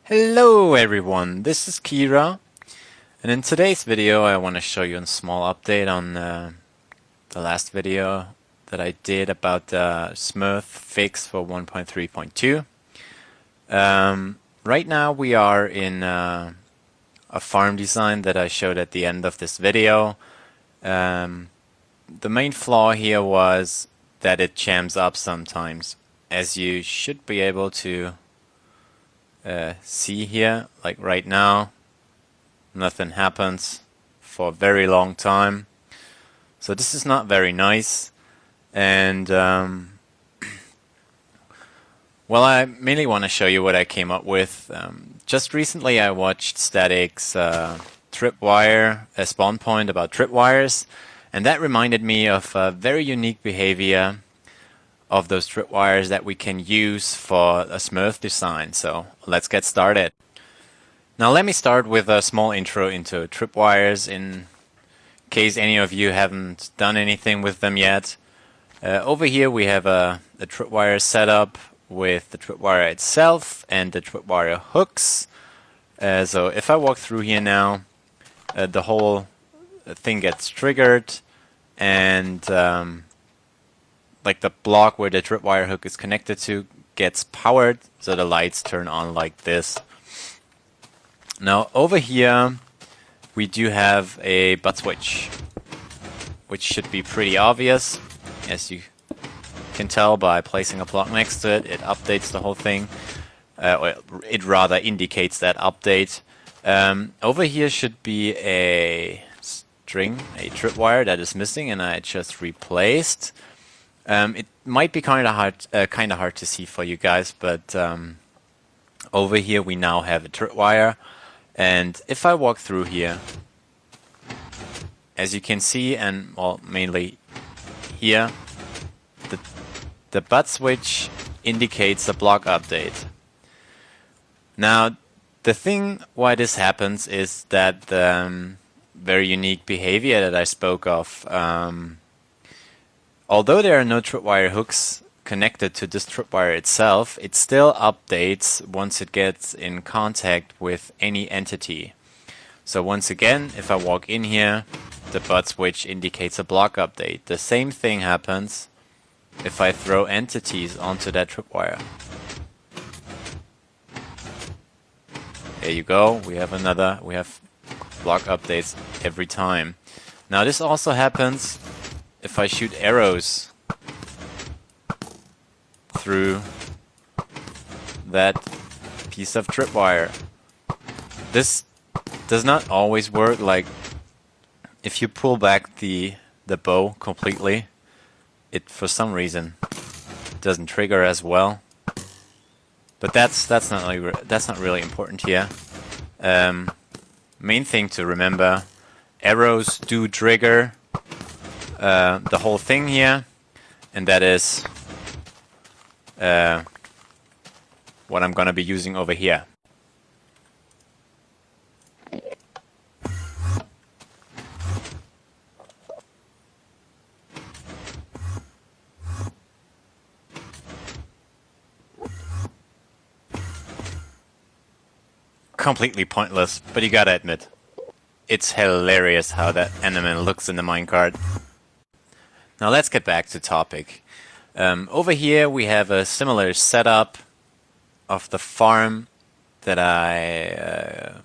Hello everyone, this is Kira, and in today's video I want to show you a small update on the last video that I did about the SMERF fix for 1.3.2. Right now we are in a farm design that I showed at the end of this video. The main flaw here was that it jams up sometimes, as you should be able to see here. Like right now, nothing happens for a very long time, so this is not very nice. And well, I mainly want to show you what I came up with. Just recently I watched Static's tripwire spawn point about tripwires, and that reminded me of a very unique behavior of those tripwires that we can use for a SMERF design. So let's get started. Now let me start with a small intro into tripwires in case any of you haven't done anything with them yet. Over here we have a tripwire setup with the tripwire itself and the tripwire hooks. So if I walk through here now, the whole thing gets triggered, and like the block where the tripwire hook is connected to gets powered, so the lights turn on like this. Now over here we do have a butt switch, which should be pretty obvious, as you can tell by placing a block next to it. It updates the whole thing, or it rather indicates that update. Over here should be a string, a tripwire that is missing, and I just replaced. It might be kind of hard to see for you guys, but over here we now have a tripwire, and if I walk through here, as you can see, and well, mainly here, the butt switch indicates a block update. Now, the thing why this happens is that the very unique behavior that I spoke of. Although there are no tripwire hooks connected to this tripwire itself, it still updates once it gets in contact with any entity. So once again, if I walk in here, the butt switch indicates a block update. The same thing happens if I throw entities onto that tripwire. There you go, we have block updates every time. Now this also happens if I shoot arrows through that piece of tripwire. This does not always work. Like if you pull back the bow completely, it for some reason doesn't trigger as well. But that's not really important here. Main thing to remember: arrows do trigger the whole thing here, and that is what I'm gonna be using over here. Completely pointless, but you gotta admit, it's hilarious how that animal looks in the minecart. Now let's get back to topic. Over here we have a similar setup of the farm that I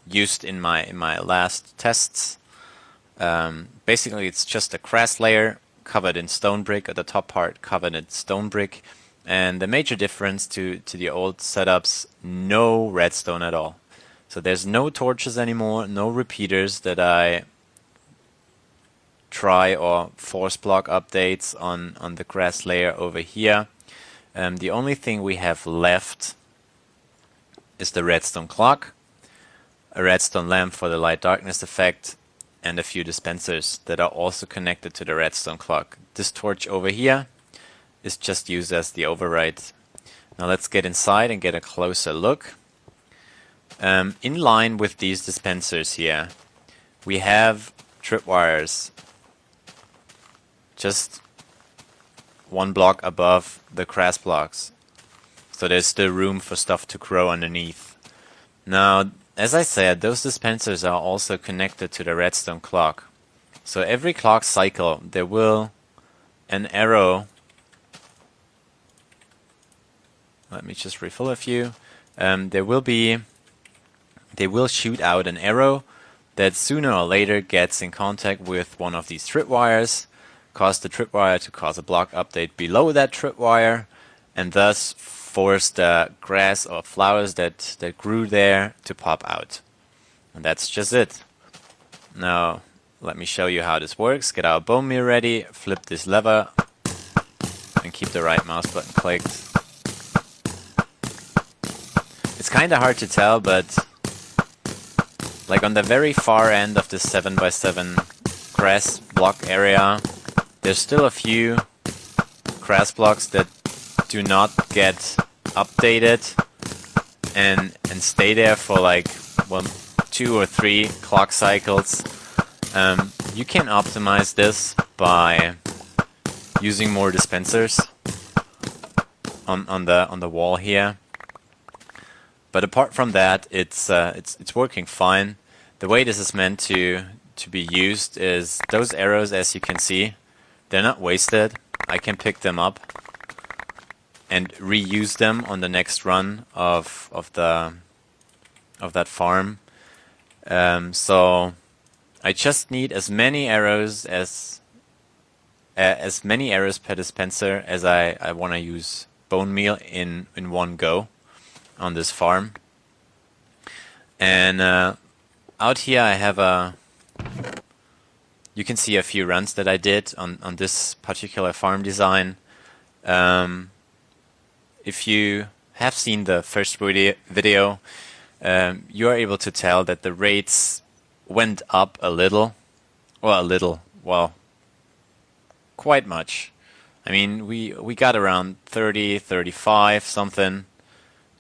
used in my last tests. Basically it's just a grass layer covered in stone brick, or the top part covered in stone brick, and the major difference to the old setups: no redstone at all. So there's no torches anymore, no repeaters that I try or force block updates on the grass layer over here. The only thing we have left is the redstone clock, a redstone lamp for the light darkness effect, and a few dispensers that are also connected to the redstone clock. This torch over here is just used as the override. Now let's get inside and get a closer look. In line with these dispensers here, we have tripwires just one block above the grass blocks, so there's still room for stuff to grow underneath. Now, as I said, those dispensers are also connected to the redstone clock. So every clock cycle, there will an arrow. Let me just refill a few. They will shoot out an arrow that sooner or later gets in contact with one of these tripwires, cause the tripwire to cause a block update below that tripwire, and thus force the grass or flowers that grew there to pop out. And that's just it. Now, let me show you how this works. Get our bone meal ready, flip this lever, and keep the right mouse button clicked. It's kinda hard to tell, but like on the very far end of this 7x7 grass block area, there's still a few grass blocks that do not get updated and stay there for like 2 or 3 clock cycles. You can optimize this by using more dispensers on the wall here. But apart from that, it's working fine. The way this is meant to be used is those arrows, as you can see, they're not wasted. I can pick them up and reuse them on the next run of that farm. So I just need as many arrows per dispenser as I want to use bone meal in one go on this farm. And out here I have you can see a few runs that I did on this particular farm design. If you have seen the first video, you are able to tell that the rates went up a little. Well, quite much. I mean, we got around 30, 35 something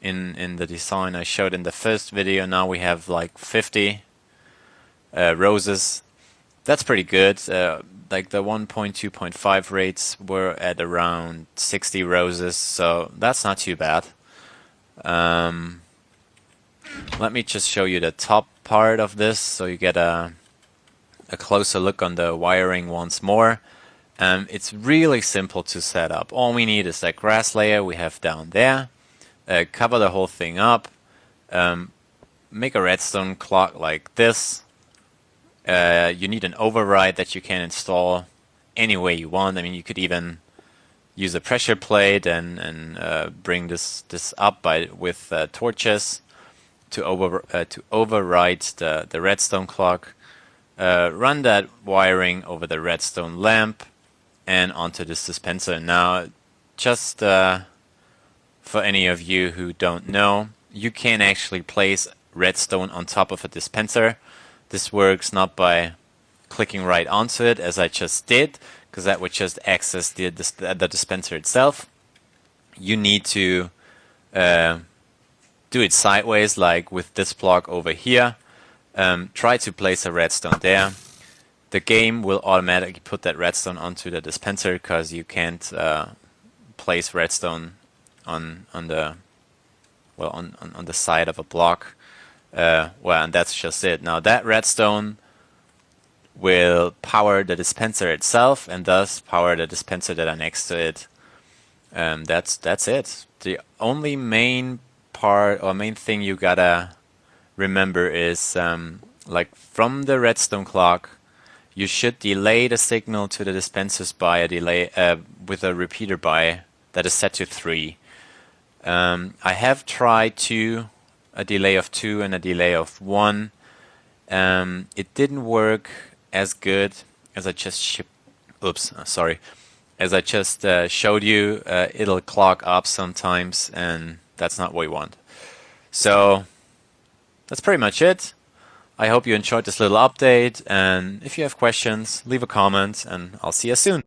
in the design I showed in the first video. Now we have like 50 roses. That's pretty good. Like the 1.2.5 rates were at around 60 roses, so that's not too bad. Let me just show you the top part of this so you get a closer look on the wiring once more. It's really simple to set up. All we need is that grass layer we have down there. Cover the whole thing up. Make a redstone clock like this. You need an override that you can install any way you want. I mean, you could even use a pressure plate and bring this up with torches to override the redstone clock. Run that wiring over the redstone lamp and onto this dispenser. Now, just for any of you who don't know, you can actually place redstone on top of a dispenser. This works not by clicking right onto it, as I just did, because that would just access the dispenser itself. You need to do it sideways, like with this block over here. Try to place a redstone there. The game will automatically put that redstone onto the dispenser, because you can't place redstone on the side of a block. And that's just it. Now that redstone will power the dispenser itself, and thus power the dispenser that are next to it. That's it. The only main part or main thing you gotta remember is like from the redstone clock, you should delay the signal to the dispensers by a delay with a repeater by that is set to 3. I have tried a delay of 2 and a delay of 1. It didn't work as good as I just showed you. It'll clog up sometimes, and that's not what we want. So that's pretty much it. I hope you enjoyed this little update, and if you have questions, leave a comment, and I'll see you soon.